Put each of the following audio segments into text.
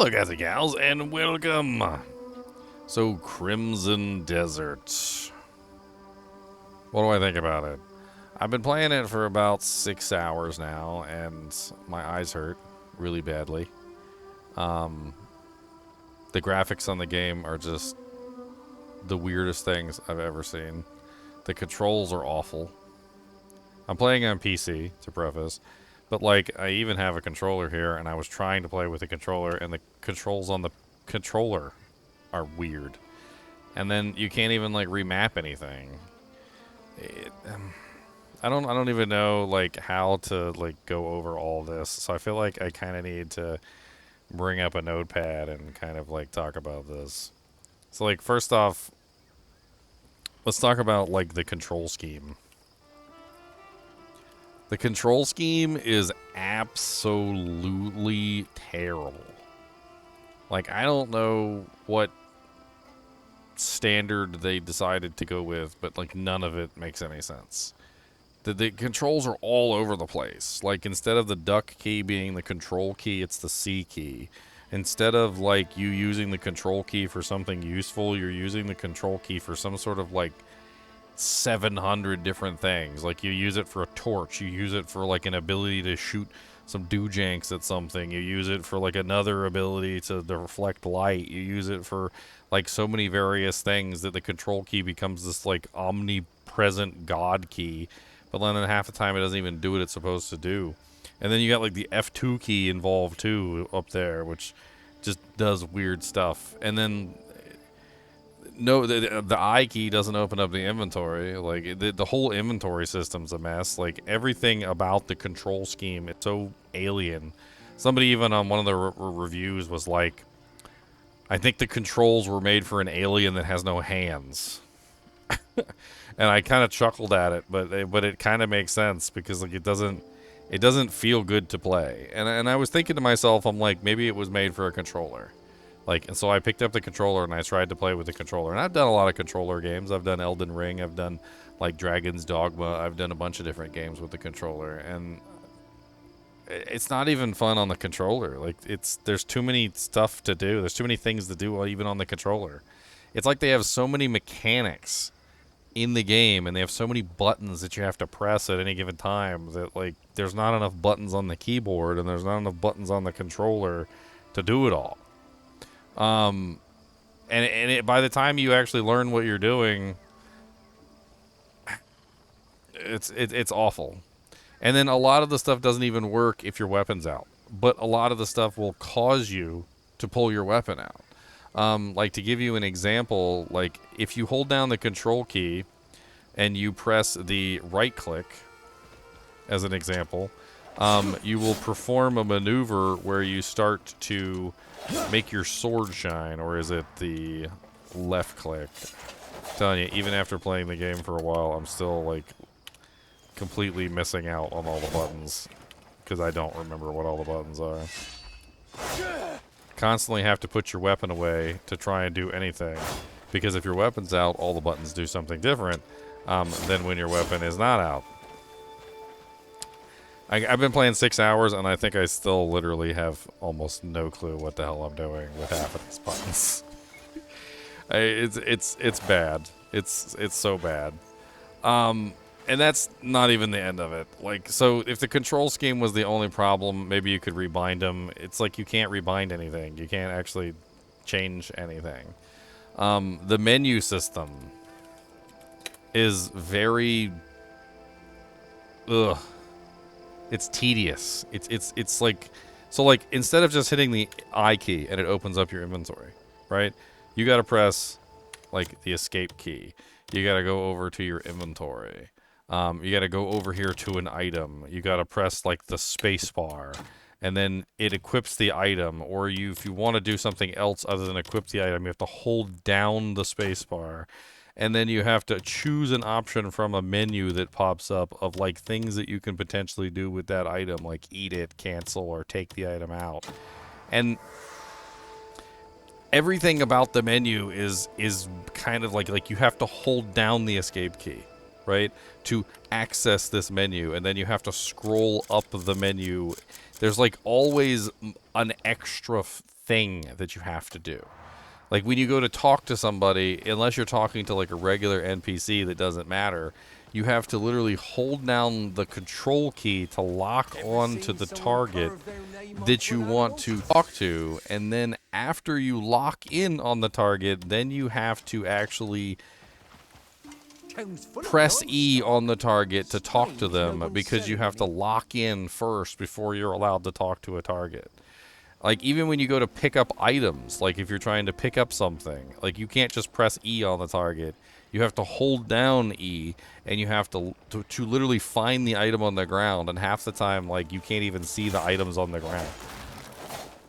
Hello guys and gals, and welcome! So, Crimson Desert. What do I think about it? I've been playing it for about 6 hours now, and my eyes hurt really badly. The graphics on the game are just the weirdest things I've ever seen. The controls are awful. I'm playing on PC, to preface. But, like, I even have a controller here, and I was trying to play with the controller, and the controls on the controller are weird. And then you can't even, like, remap anything. I don't even know, like, how to, like, go over all this. So I feel like I kind of need to bring up a notepad and kind of, like, talk about this. So, like, first off, let's talk about, like, the control scheme. The control scheme is absolutely terrible. Like, I don't know what standard they decided to go with, but, like, none of it makes any sense. The controls are all over the place. Like, instead of the duck key being the control key, it's the C key. Instead of, like, you using the control key for something useful, you're using the control key for some sort of, like, 700 different things. Like, you use it for a torch, you use it for, like, an ability to shoot some doojanks at something, you use it for, like, another ability to reflect light, you use it for, like, so many various things that the control key becomes this, like, omnipresent god key, but then half the time it doesn't even do what it's supposed to do. And then you got, like, the F2 key involved too up there, which just does weird stuff. And then no, the I key doesn't open up the inventory. Like, the whole inventory system's a mess. Like, everything about the control scheme, it's so alien. Somebody even on one of the reviews was like, I think the controls were made for an alien that has no hands. And I kind of chuckled at it, but it kind of makes sense because, like, it doesn't feel good to play. And I was thinking to myself, I'm like, maybe it was made for a controller. Like, and so I picked up the controller and I tried to play with the controller. And I've done a lot of controller games. I've done Elden Ring. I've done, like, Dragon's Dogma. I've done a bunch of different games with the controller. And it's not even fun on the controller. Like, there's too many stuff to do. There's too many things to do even on the controller. It's like they have so many mechanics in the game and they have so many buttons that you have to press at any given time that, like, there's not enough buttons on the keyboard and there's not enough buttons on the controller to do it all. And by the time you actually learn what you're doing, it's awful. And then a lot of the stuff doesn't even work if your weapon's out. But a lot of the stuff will cause you to pull your weapon out. Like, to give you an example, like, if you hold down the control key and you press the right click, as an example, you will perform a maneuver where you start to make your sword shine, or is it the left click? I'm telling you, even after playing the game for a while, I'm still, like, completely missing out on all the buttons because I don't remember what all the buttons are. Constantly have to put your weapon away to try and do anything, because if your weapon's out, all the buttons do something different than when your weapon is not out. I've been playing 6 hours, and I think I still literally have almost no clue what the hell I'm doing with half of these buttons. It's bad. It's so bad. And that's not even the end of it. Like, so if the control scheme was the only problem, maybe you could rebind them. It's like you can't rebind anything. You can't actually change anything. The menu system is very... Ugh. It's tedious. It's like... So, like, instead of just hitting the I key and it opens up your inventory, right? You gotta press, like, the escape key. You gotta go over to your inventory. You gotta go over here to an item. You gotta press, like, the space bar. And then it equips the item. Or if you want to do something else other than equip the item, you have to hold down the space bar. And then you have to choose an option from a menu that pops up of, like, things that you can potentially do with that item, like eat it, cancel, or take the item out. And everything about the menu is kind of like you have to hold down the escape key, right, to access this menu, and then you have to scroll up the menu. There's, like, always an extra thing that you have to do. Like when you go to talk to somebody, unless you're talking to like a regular NPC that doesn't matter, you have to literally hold down the control key to lock on to the target that you want to talk to, and then after you lock in on the target, then you have to actually press E on the target to talk to them, because you have to lock in first before you're allowed to talk to a target. Like, even when you go to pick up items, like if you're trying to pick up something, like you can't just press E on the target. You have to hold down E, and you have to literally find the item on the ground, and half the time, like, you can't even see the items on the ground.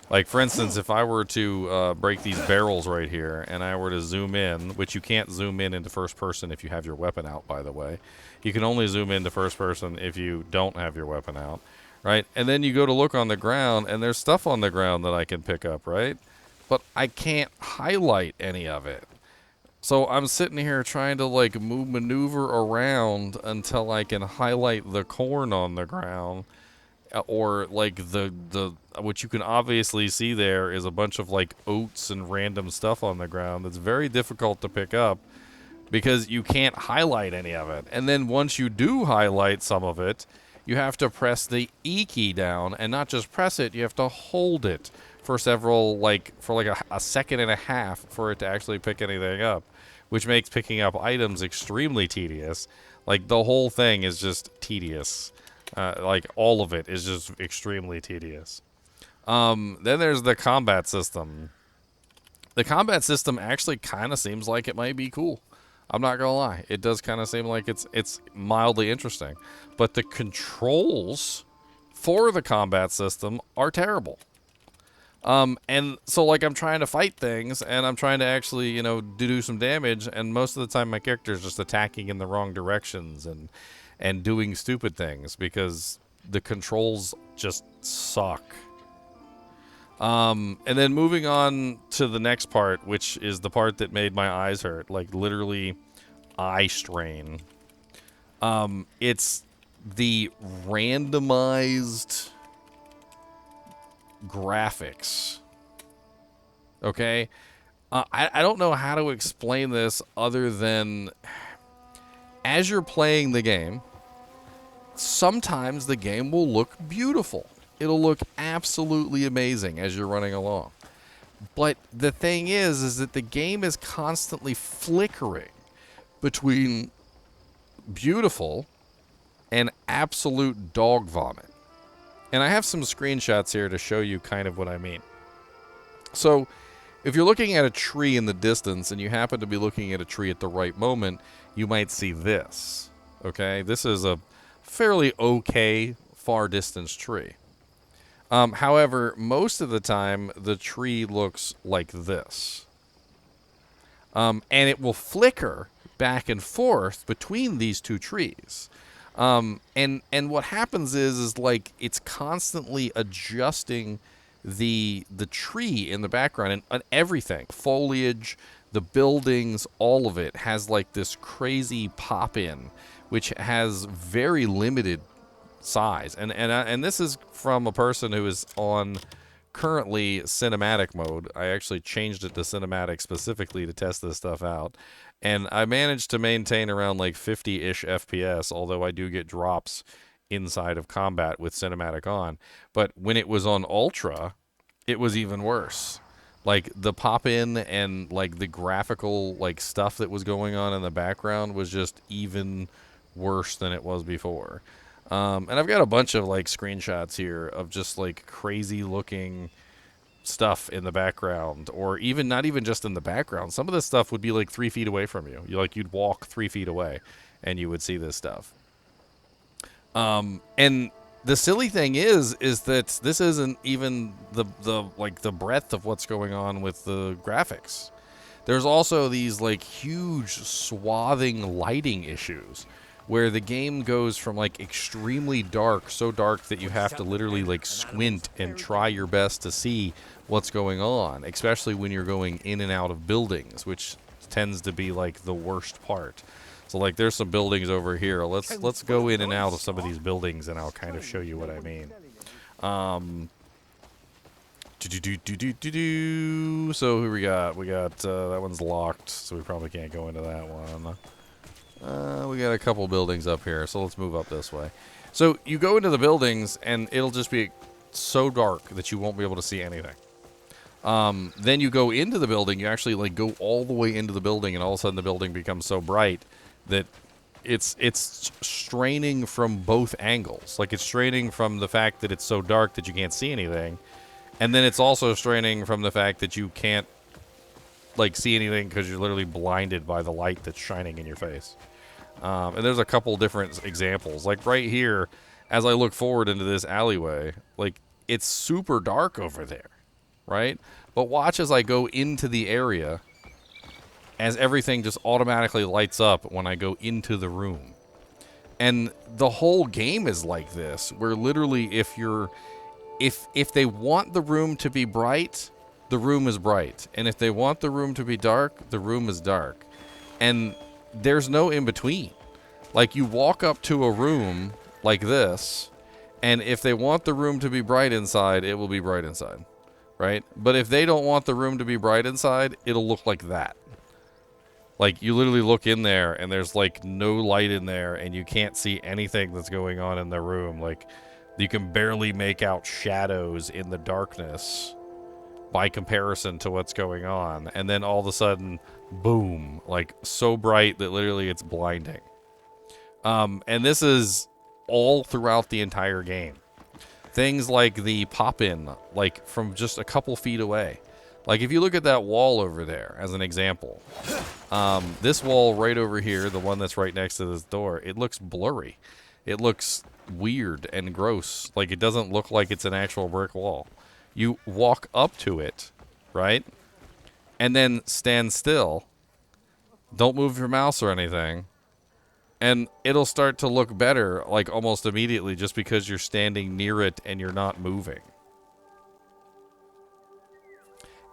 Like, for instance, if I were to break these barrels right here, and I were to zoom in, which you can't zoom in into first person if you have your weapon out, by the way. You can only zoom into first person if you don't have your weapon out. Right? And then you go to look on the ground, and there's stuff on the ground that I can pick up, right? But I can't highlight any of it. So I'm sitting here trying to, like, maneuver around until I can highlight the corn on the ground. Or, like, the what you can obviously see there is a bunch of, like, oats and random stuff on the ground that's very difficult to pick up because you can't highlight any of it. And then once you do highlight some of it, you have to press the E key down, and not just press it, you have to hold it for several, like, for like a second and a half for it to actually pick anything up, which makes picking up items extremely tedious. Like, the whole thing is just tedious. Like, all of it is just extremely tedious. Then there's the combat system. The combat system actually kind of seems like it might be cool. I'm not gonna lie, it does kind of seem like it's mildly interesting, but the controls for the combat system are terrible. And so, like, I'm trying to fight things, and I'm trying to actually, you know, do some damage, and most of the time my character is just attacking in the wrong directions and doing stupid things because the controls just suck. And then moving on to the next part, which is the part that made my eyes hurt, like literally eye strain. It's the randomized graphics. Okay? I don't know how to explain this other than as you're playing the game, sometimes the game will look beautiful. It'll look absolutely amazing as you're running along. But the thing is that the game is constantly flickering between beautiful and absolute dog vomit. And I have some screenshots here to show you kind of what I mean. So, if you're looking at a tree in the distance and you happen to be looking at a tree at the right moment, you might see this. Okay? This is a fairly okay far distance tree. However, most of the time, the tree looks like this. And it will flicker back and forth between these two trees. And what happens is like it's constantly adjusting the tree in the background and everything. Foliage, the buildings, all of it has like this crazy pop-in, which has very limited size, and this is from a person who is on currently cinematic mode. I actually changed it to cinematic specifically to test this stuff out, and I managed to maintain around like 50-ish FPS, although I do get drops inside of combat with cinematic on. But when it was on ultra, it was even worse. Like the pop in and like the graphical like stuff that was going on in the background was just even worse than it was before. And I've got a bunch of like screenshots here of just like crazy looking stuff in the background, or even not even just in the background. Some of this stuff would be like 3 feet away from you. You'd walk 3 feet away and you would see this stuff. And the silly thing is that this isn't even the breadth of what's going on with the graphics. There's also these like huge swathing lighting issues, where the game goes from like extremely dark, so dark that you have to literally like squint and try your best to see what's going on, especially when you're going in and out of buildings, which tends to be like the worst part. So like there's some buildings over here. Let's go in and out of some of these buildings and I'll kind of show you what I mean. So who we got? We got that one's locked, so we probably can't go into that one. We got a couple buildings up here, so let's move up this way. So you go into the buildings, and it'll just be so dark that you won't be able to see anything. Then you go into the building, you actually like go all the way into the building, and all of a sudden the building becomes so bright that it's straining from both angles. Like it's straining from the fact that it's so dark that you can't see anything, and then it's also straining from the fact that you can't like see anything because you're literally blinded by the light that's shining in your face. And there's a couple different examples. Like right here, as I look forward into this alleyway, like it's super dark over there, right? But watch as I go into the area, as everything just automatically lights up when I go into the room. And the whole game is like this, where literally if they want the room to be bright, the room is bright. And if they want the room to be dark, the room is dark. And there's no in between. Like you walk up to a room like this, and if they want the room to be bright inside, it will be bright inside, right? But if they don't want the room to be bright inside, it'll look like that. Like you literally look in there and there's like no light in there and you can't see anything that's going on in the room. Like you can barely make out shadows in the darkness by comparison to what's going on. And then all of a sudden, boom, like so bright that literally it's blinding. And this is all throughout the entire game. Things like the pop-in, like from just a couple feet away. Like if you look at that wall over there as an example, this wall right over here, the one that's right next to this door, it looks blurry. It looks weird and gross. Like it doesn't look like it's an actual brick wall. You walk up to it, right? And then stand still. Don't move your mouse or anything. And it'll start to look better, like almost immediately, just because you're standing near it and you're not moving.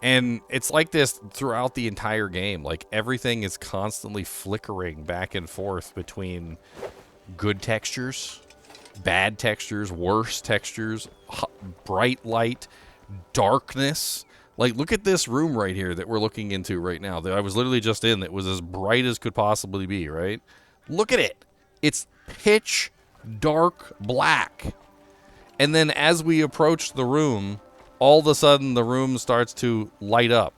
And it's like this throughout the entire game. Like everything is constantly flickering back and forth between good textures, bad textures, worse textures, bright light, darkness. Like look at this room right here that we're looking into right now that I was literally just in, that was as bright as could possibly be, right? Look at it. It's pitch dark black. And then as we approach the room, all of a sudden the room starts to light up.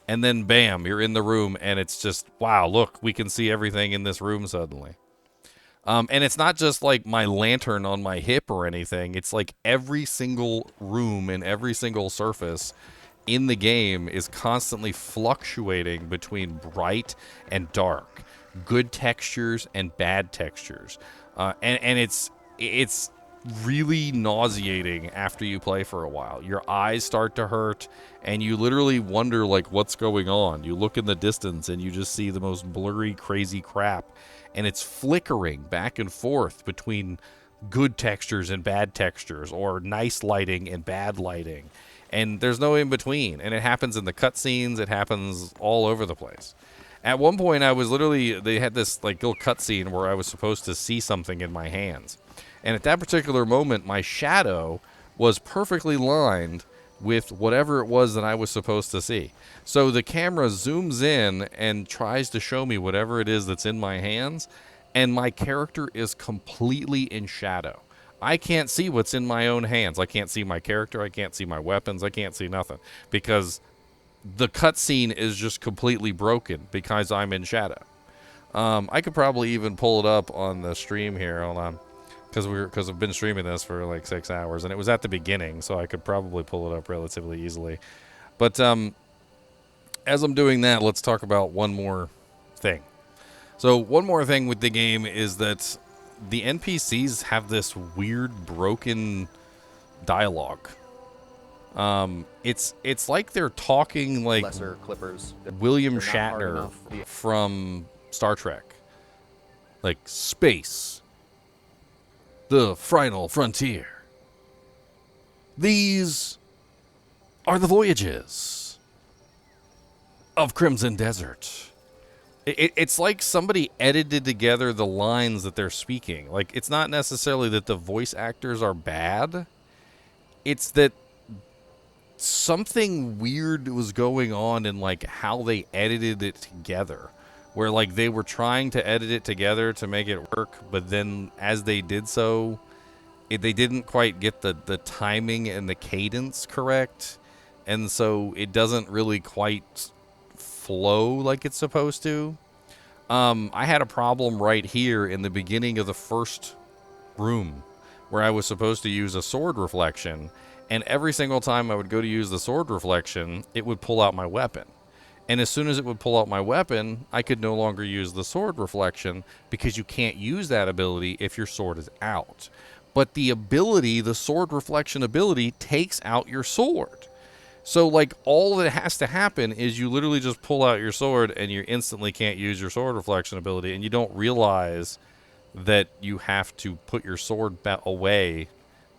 And then bam, you're in the room and it's just, wow, look, we can see everything in this room suddenly. And it's not just like my lantern on my hip or anything. It's like every single room and every single surface in the game is constantly fluctuating between bright and dark, good textures and bad textures. And it's really nauseating after you play for a while. Your eyes start to hurt and you literally wonder like what's going on. You look in the distance and you just see the most blurry, crazy crap. And it's flickering back and forth between good textures and bad textures, or nice lighting and bad lighting. And there's no in between. And it happens in the cutscenes. It happens all over the place. At one point, I was literally, they had this like little cutscene where I was supposed to see something in my hands. And at that particular moment, my shadow was perfectly lined with whatever it was that I was supposed to see. So the camera zooms in and tries to show me whatever it is that's in my hands, and my character is completely in shadow. I can't see what's in my own hands. I can't see my character. I can't see my weapons. I can't see nothing because the cutscene is just completely broken because I'm in shadow. I could probably even pull it up on the stream here. Hold on. Because I've been streaming this for like 6 hours, and it was at the beginning, so I could probably pull it up relatively easily. But as I'm doing that, let's talk about one more thing. So one more thing with the game is that the NPCs have this weird broken dialogue. It's like they're talking like lesser clippers. William Shatner from Star Trek. Like space. The final frontier. These are the voyages of Crimson Desert. It's like somebody edited together the lines that they're speaking. Like, it's not necessarily that the voice actors are bad. It's that something weird was going on in like how they edited it together, where like they were trying to edit it together to make it work, but then as they did so, they didn't quite get the timing and the cadence correct, and so it doesn't really quite flow like it's supposed to. I had a problem right here in the beginning of the first room where I was supposed to use a sword reflection, and every single time I would go to use the sword reflection, it would pull out my weapon. And as soon as it would pull out my weapon, I could no longer use the sword reflection because you can't use that ability if your sword is out. But the ability, the sword reflection ability, takes out your sword. So, like, all that has to happen is you literally just pull out your sword and you instantly can't use your sword reflection ability, and you don't realize that you have to put your sword away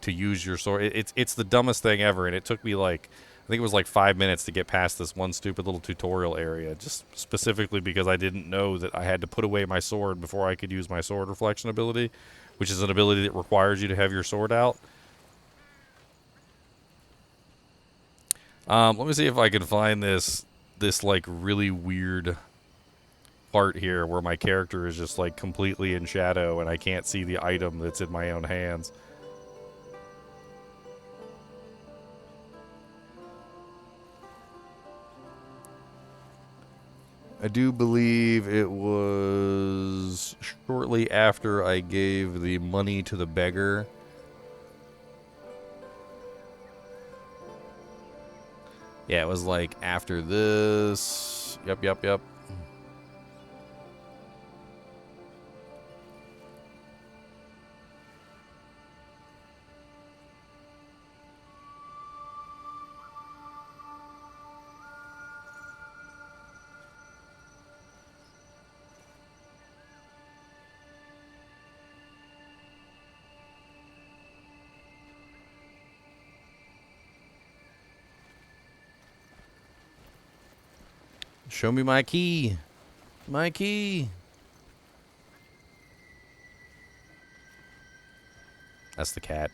to use your sword. It's the dumbest thing ever, and it took me like, I think it was like 5 minutes to get past this one stupid little tutorial area, just specifically because I didn't know that I had to put away my sword before I could use my sword reflection ability, which is an ability that requires you to have your sword out. Let me see if I can find this like really weird part here where my character is just like completely in shadow and I can't see the item that's in my own hands. I do believe it was shortly after I gave the money to the beggar. Yeah, it was like after this. Yep. Show me my key. My key. That's the cat.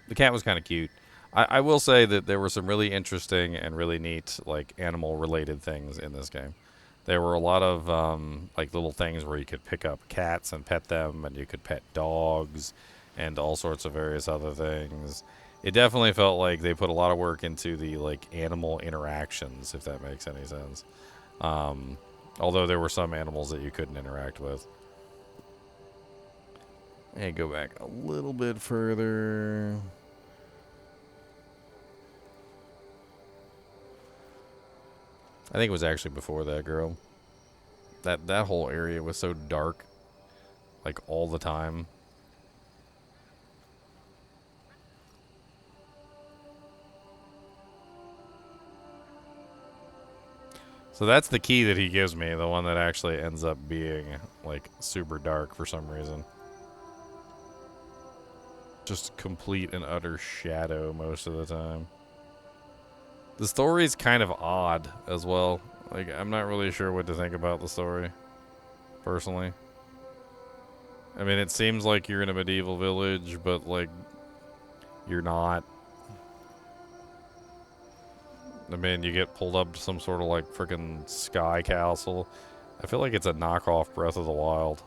The cat was kind of cute. I will say that there were some really interesting and really neat, like, animal-related things in this game. There were a lot of, like, little things where you could pick up cats and pet them, and you could pet dogs, and all sorts of various other things. It definitely felt like they put a lot of work into the, like, animal interactions, if that makes any sense. Although there were some animals that you couldn't interact with. And go back a little bit further. I think it was actually before that, girl. That whole area was so dark, like, all the time. So that's the key that he gives me, the one that actually ends up being, like, super dark for some reason. Just complete and utter shadow most of the time. The story's kind of odd as well. Like, I'm not really sure what to think about the story, personally. I mean, it seems like you're in a medieval village, but, like, you're not. I mean, you get pulled up to some sort of, like, freaking sky castle. I feel like it's a knockoff Breath of the Wild.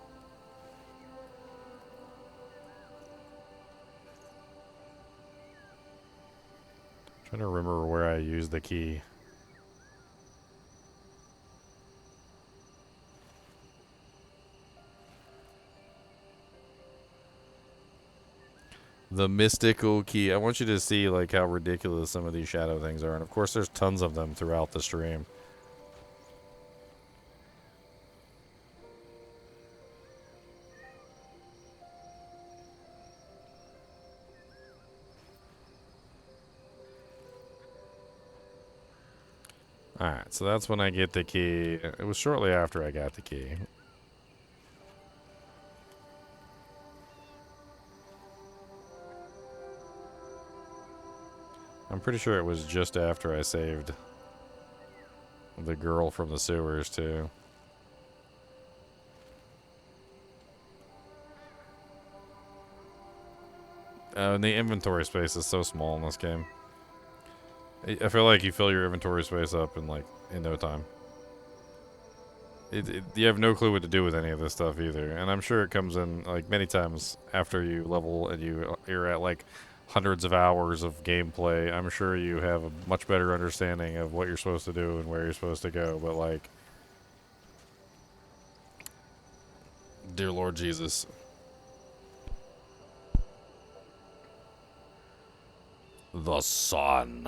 I'm trying to remember where I used the key. The mystical key. I want you to see, like, how ridiculous some of these shadow things are. And, of course, there's tons of them throughout the stream. Alright, so that's when I get the key. It was shortly after I got the key. I'm pretty sure it was just after I saved the girl from the sewers, too. And the inventory space is so small in this game. I feel like you fill your inventory space up in no time. You have no clue what to do with any of this stuff either, and I'm sure it comes in like many times after you level and you're at like hundreds of hours of gameplay. I'm sure you have a much better understanding of what you're supposed to do and where you're supposed to go. But like, dear Lord Jesus, the sun.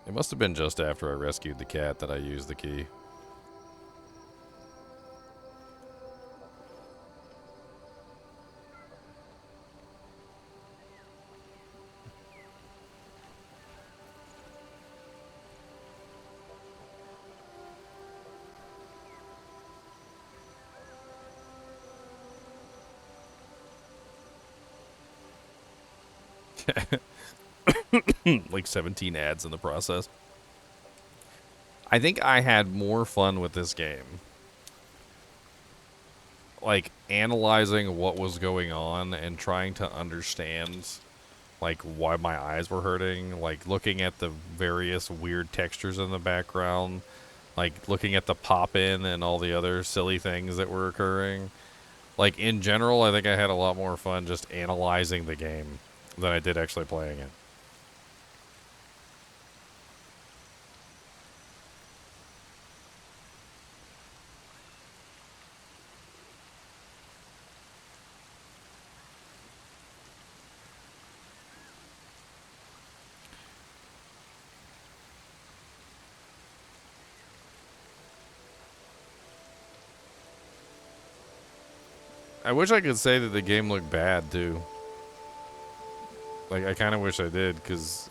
It must have been just after I rescued the cat that I used the key. Like 17 ads in the process. I think I had more fun with this game, like analyzing what was going on and trying to understand like why my eyes were hurting, like looking at the various weird textures in the background, like looking at the pop in and all the other silly things that were occurring. Like in general, I think I had a lot more fun just analyzing the game than I did actually playing it. I wish I could say that the game looked bad too. Like I kind of wish I did because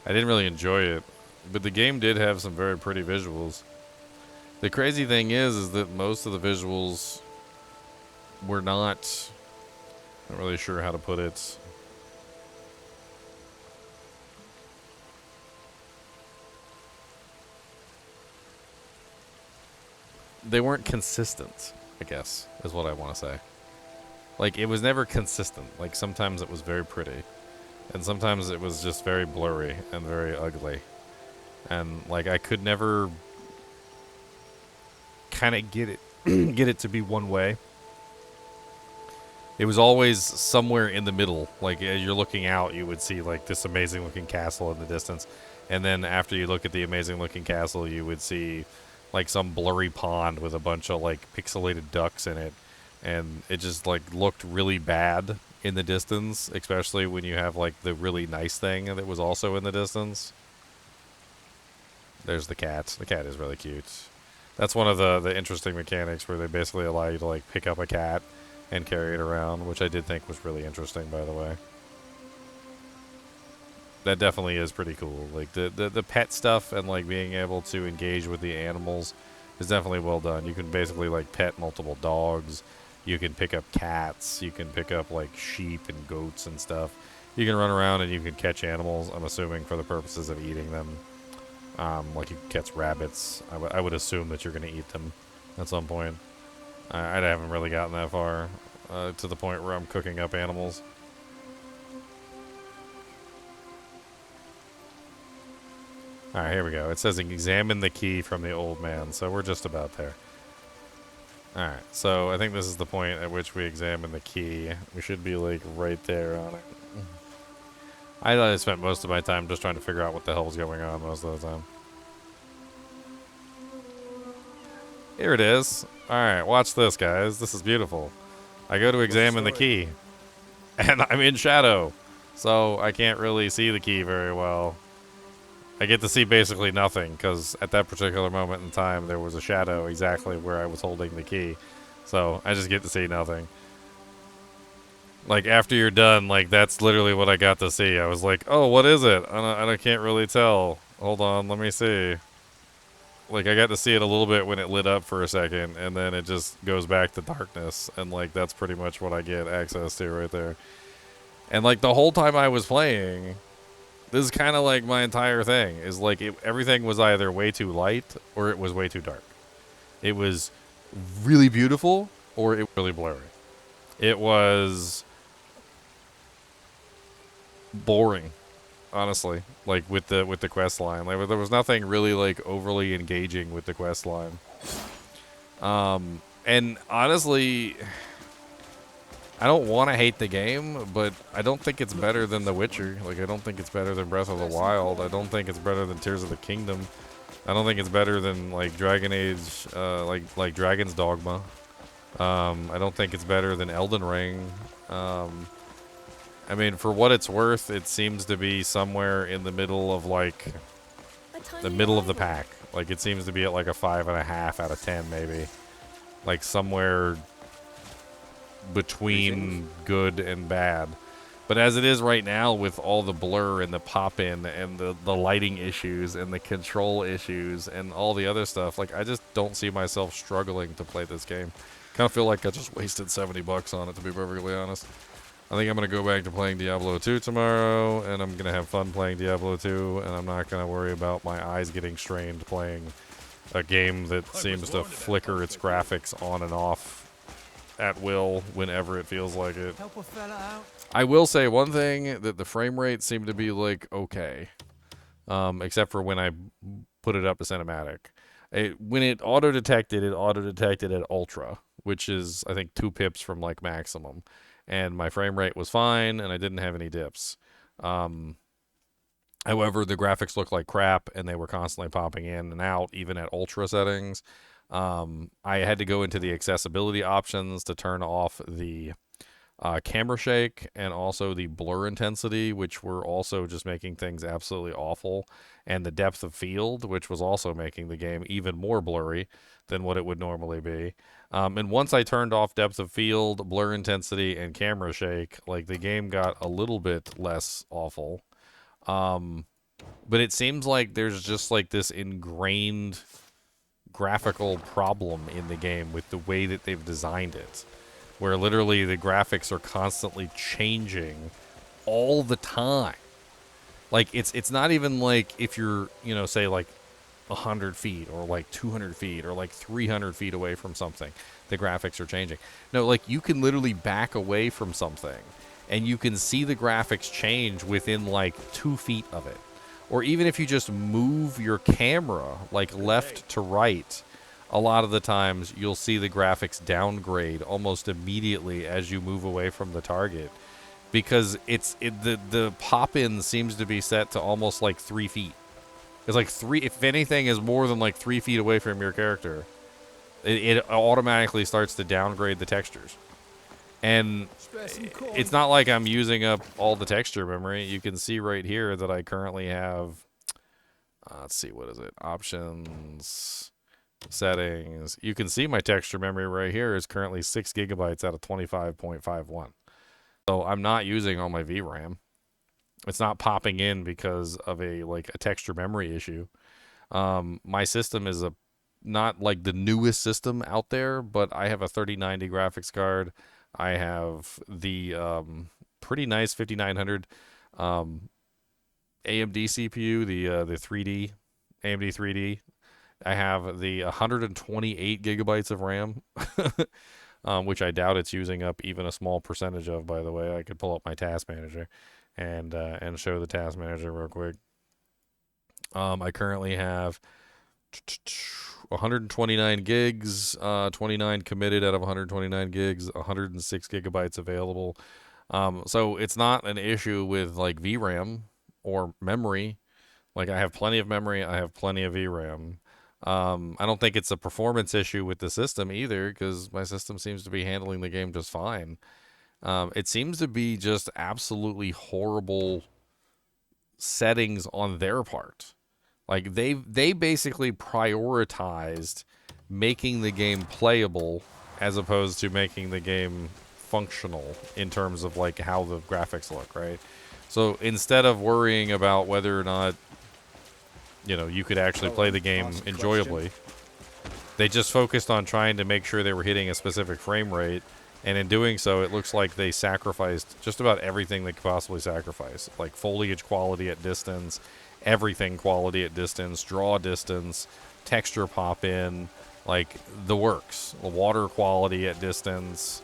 I didn't really enjoy it, but the game did have some very pretty visuals. The crazy thing is that most of the visuals were not really sure how to put it. They weren't consistent, I guess, is what I want to say. Like, it was never consistent. Like, sometimes it was very pretty, and sometimes it was just very blurry and very ugly. And, like, I could never kind of get it, get it to be one way. It was always somewhere in the middle. Like, as you're looking out, you would see, like, this amazing-looking castle in the distance. And then after you look at the amazing-looking castle, you would see, like, some blurry pond with a bunch of, like, pixelated ducks in it. And it just, like, looked really bad in the distance, especially when you have, like, the really nice thing that was also in the distance. There's the cat. The cat is really cute. That's one of the interesting mechanics where they basically allow you to, like, pick up a cat and carry it around, which I did think was really interesting, by the way. That definitely is pretty cool. Like, the pet stuff and, like, being able to engage with the animals is definitely well done. You can basically, like, pet multiple dogs. You can pick up cats. You can pick up, like, sheep and goats and stuff. You can run around and you can catch animals, I'm assuming, for the purposes of eating them. Like, you can catch rabbits. I would assume that you're going to eat them at some point. I haven't really gotten that far to the point where I'm cooking up animals. Alright, here we go. It says examine the key from the old man, so we're just about there. Alright, so I think this is the point at which we examine the key. We should be, like, right there on it. I spent most of my time just trying to figure out what the hell was going on most of the time. Here it is. Alright, watch this, guys. This is beautiful. I go to examine the key, and I'm in shadow, so I can't really see the key very well. I get to see basically nothing, because at that particular moment in time, there was a shadow exactly where I was holding the key. So I just get to see nothing. Like, after you're done, like, that's literally what I got to see. I was like, oh, what is it? I can't really tell. Hold on, let me see. Like, I got to see it a little bit when it lit up for a second, and then it just goes back to darkness, and, like, that's pretty much what I get access to right there. And, like, the whole time I was playing, this is kind of like my entire thing, is, like, everything was either way too light or it was way too dark. It was really beautiful or it was really blurry. It was boring, honestly. Like with the quest line, like there was nothing really like overly engaging with the quest line. And honestly, I don't want to hate the game, but I don't think it's better than The Witcher. Like, I don't think it's better than Breath of the Wild. I don't think it's better than Tears of the Kingdom. I don't think it's better than like Dragon Age, like Dragon's Dogma. I don't think it's better than Elden Ring. I mean, for what it's worth, it seems to be somewhere in the middle of like the middle of the pack. Like, it seems to be at like a 5.5 out of 10, maybe. Like somewhere between good and bad. But as it is right now, with all the blur and the pop-in and the lighting issues and the control issues and all the other stuff, like, I just don't see myself struggling to play this game. Kind of feel like I just wasted $70 on it, to be perfectly honest. I think I'm going to go back to playing Diablo 2 tomorrow, and I'm going to have fun playing Diablo 2, and I'm not going to worry about my eyes getting strained playing a game that seems to flicker its graphics on and off at will whenever it feels like it. Help a fella out. I will say one thing, that the frame rate seemed to be like okay, except for when I put it up to cinematic. When it auto detected at ultra, which is I think 2 pips from like maximum, and my frame rate was fine and I didn't have any dips. However, the graphics looked like crap and they were constantly popping in and out even at ultra settings. I had to go into the accessibility options to turn off the camera shake and also the blur intensity, which were also just making things absolutely awful, and the depth of field, which was also making the game even more blurry than what it would normally be. And once I turned off depth of field, blur intensity, and camera shake, like the game got a little bit less awful. But it seems like there's just like this ingrained graphical problem in the game with the way that they've designed it, where literally the graphics are constantly changing all the time. Like it's not even like if you're, say like 100 feet or like 200 feet or like 300 feet away from something, the graphics are changing. No, like you can literally back away from something and you can see the graphics change within like 2 feet of it. Or even if you just move your camera like left to right, a lot of the times you'll see the graphics downgrade almost immediately as you move away from the target, because the pop-in seems to be set to almost like 3 feet. It's like 3, if anything is more than like 3 feet away from your character, it automatically starts to downgrade the textures. And it's not like I'm using up all the texture memory. You can see right here that I currently have, let's see, what is it? Options, settings. You can see my texture memory right here is currently 6 gigabytes out of 25.51. So I'm not using all my VRAM. It's not popping in because of a texture memory issue. My system is not like the newest system out there, but I have a 3090 graphics card. I have the pretty nice 5900 AMD CPU, the 3D, AMD 3D. I have the 128 gigabytes of RAM, which I doubt it's using up even a small percentage of, by the way. I could pull up my task manager and show the task manager real quick. I currently have 129 gigs, 29 committed out of 129 gigs, 106 gigabytes available. So it's not an issue with like VRAM or memory. Like I have plenty of memory, I have plenty of VRAM. I don't think it's a performance issue with the system either, because my system seems to be handling the game just fine. It seems to be just absolutely horrible settings on their part. Like they basically prioritized making the game playable as opposed to making the game functional in terms of like how the graphics look, right? So instead of worrying about whether or not you could actually play the game enjoyably, they just focused on trying to make sure they were hitting a specific frame rate, and in doing so, it looks like they sacrificed just about everything they could possibly sacrifice, like foliage quality at distance, everything quality at distance, draw distance, texture pop in, Like, the works. The water quality at distance.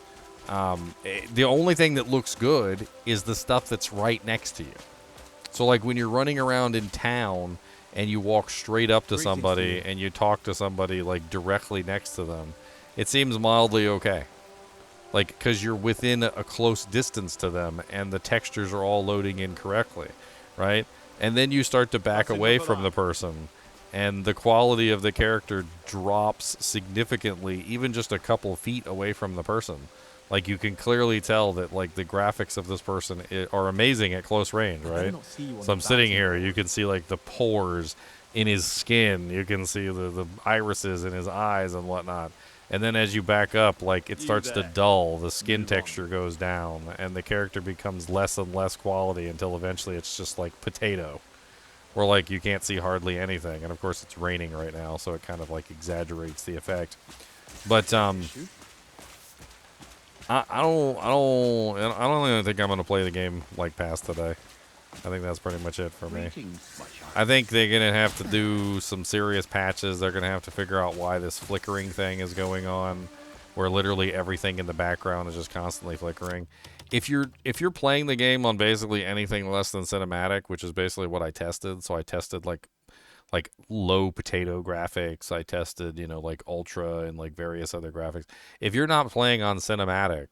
The only thing that looks good is the stuff that's right next to you. So, like, when you're running around in town and you walk straight up to somebody and you talk to somebody, like, directly next to them, it seems mildly okay. Like, because you're within a close distance to them and the textures are all loading in correctly, right? And then you start to back away from the person and the quality of the character drops significantly, even just a couple feet away from the person. Like, you can clearly tell that, like, the graphics of this person are amazing at close range, right? So I'm sitting here, you can see, like, the pores in his skin. You can see the irises in his eyes and whatnot. And then as you back up, like, it starts to dull. The skin texture goes down, and the character becomes less and less quality until eventually it's just, like, potato. Where, like, you can't see hardly anything. And, of course, it's raining right now, so it kind of, like, exaggerates the effect. But, I don't even think I'm gonna play the game like past today. I think that's pretty much it for me. I think they're gonna have to do some serious patches. They're gonna have to figure out why this flickering thing is going on, where literally everything in the background is just constantly flickering. If you're playing the game on basically anything less than cinematic, which is basically what I tested, so I tested like low potato graphics. I tested, like ultra and like various other graphics. If you're not playing on cinematic,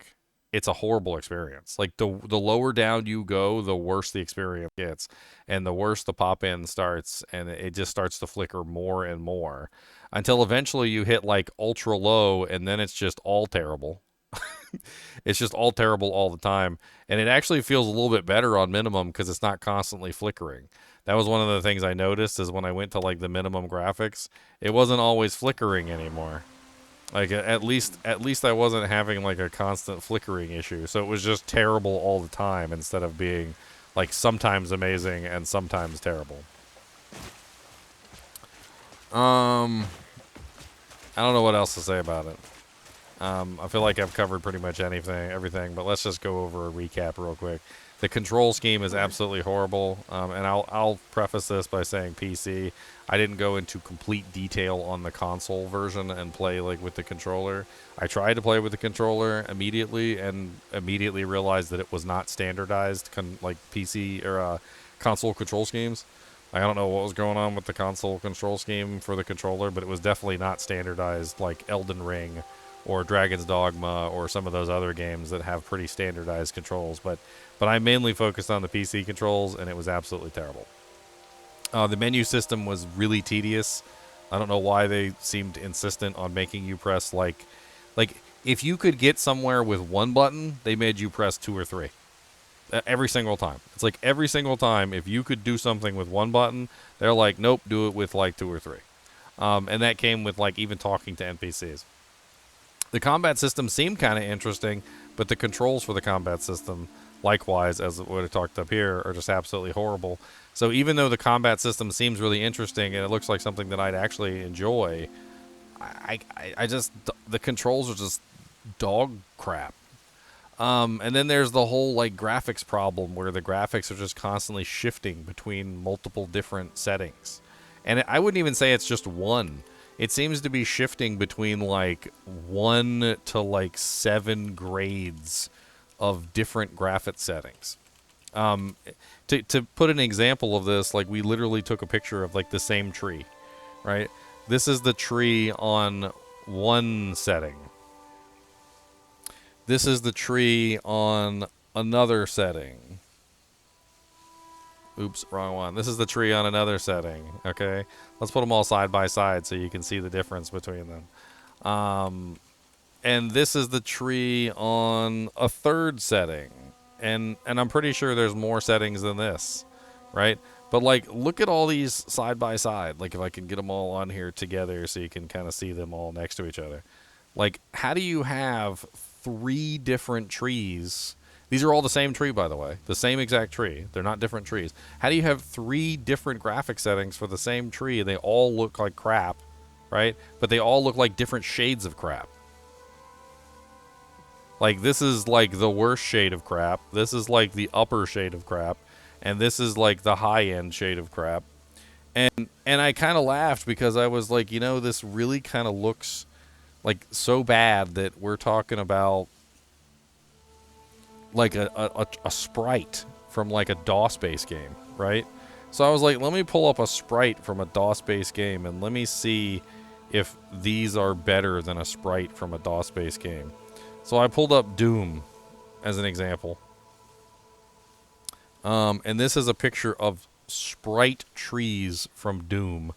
it's a horrible experience. Like the lower down you go, the worse the experience gets, and the worse the pop in starts, and it just starts to flicker more and more until eventually you hit like ultra low, and then it's just all terrible. It's just all terrible all the time, and it actually feels a little bit better on minimum because it's not constantly flickering. That was one of the things I noticed is when I went to like the minimum graphics, it wasn't always flickering anymore. Like at least I wasn't having like a constant flickering issue. So it was just terrible all the time instead of being like sometimes amazing and sometimes terrible. I don't know what else to say about it. I feel like I've covered pretty much everything, but let's just go over a recap real quick. The control scheme is absolutely horrible, and I'll preface this by saying PC. I didn't go into complete detail on the console version and play like with the controller. I tried to play with the controller immediately and immediately realized that it was not standardized like PC or console control schemes. I don't know what was going on with the console control scheme for the controller, but it was definitely not standardized like Elden Ring or Dragon's Dogma or some of those other games that have pretty standardized controls. But I mainly focused on the PC controls, and it was absolutely terrible. The menu system was really tedious. I don't know why they seemed insistent on making you press like if you could get somewhere with one button, they made you press 2 or 3. Every single time. It's like every single time, if you could do something with one button, they're like, nope, do it with like 2 or 3. And that came with like even talking to NPCs. The combat system seemed kind of interesting, but the controls for the combat system, likewise, as what I talked up here, are just absolutely horrible. So even though the combat system seems really interesting and it looks like something that I'd actually enjoy, I just, the controls are just dog crap. And then there's the whole like graphics problem where the graphics are just constantly shifting between multiple different settings. And I wouldn't even say it's just one. It seems to be shifting between like 1 to like 7 grades of different graphic settings. To put an example of this, like we literally took a picture of like the same tree, right? This is the tree on one setting. This is the tree on another setting. Oops, wrong one. This is the tree on another setting, okay? Let's put them all side by side so you can see the difference between them. And this is the tree on a third setting. And I'm pretty sure there's more settings than this, right? But, like, look at all these side by side. Like, if I can get them all on here together so you can kind of see them all next to each other. Like, how do you have 3 different trees? These are all the same tree, by the way. The same exact tree. They're not different trees. How do you have 3 different graphic settings for the same tree and they all look like crap, right? But they all look like different shades of crap. Like, this is like the worst shade of crap. This is like the upper shade of crap. And this is like the high-end shade of crap. And I kind of laughed because I was like, this really kind of looks like so bad that we're talking about like a sprite from like a DOS-based game, right? So I was like, let me pull up a sprite from a DOS-based game and let me see if these are better than a sprite from a DOS-based game. So I pulled up Doom as an example. And this is a picture of sprite trees from Doom.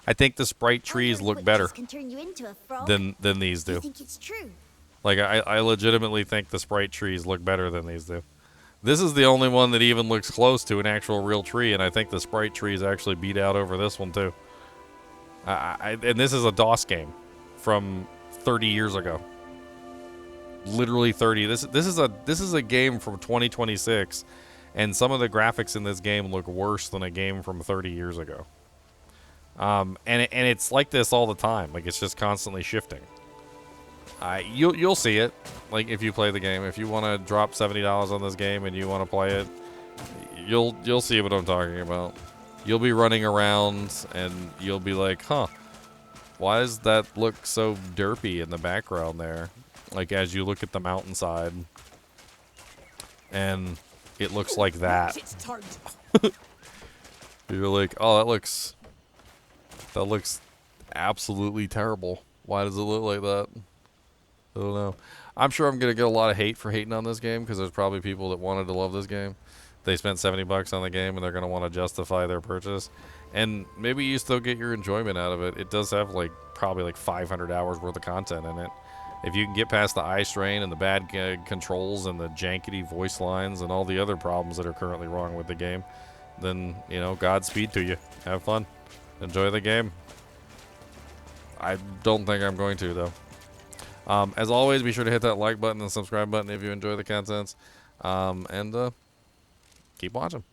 I think the sprite trees look better than these do. I think it's true. Like, I legitimately think the sprite trees look better than these do. This is the only one that even looks close to an actual real tree, and I think the sprite trees actually beat out over this one, too. And this is a DOS game from 30 years ago. Literally 30. This is a game from 2026, and some of the graphics in this game look worse than a game from 30 years ago. And it's like this all the time. Like, it's just constantly shifting. You'll see it. Like, if you play the game, if you want to drop $70 on this game and you want to play it, you'll see what I'm talking about. You'll be running around and you'll be like, huh, why does that look so derpy in the background there? Like, as you look at the mountainside, and it looks like that. You're like, oh, that looks absolutely terrible. Why does it look like that? I don't know. I'm sure I'm gonna get a lot of hate for hating on this game because there's probably people that wanted to love this game. They spent $70 on the game and they're gonna want to justify their purchase. And maybe you still get your enjoyment out of it. It does have probably 500 hours worth of content in it. If you can get past the eye strain and the bad controls and the jankety voice lines and all the other problems that are currently wrong with the game, then, Godspeed to you. Have fun. Enjoy the game. I don't think I'm going to, though. As always, be sure to hit that like button and subscribe button if you enjoy the contents. And keep watching.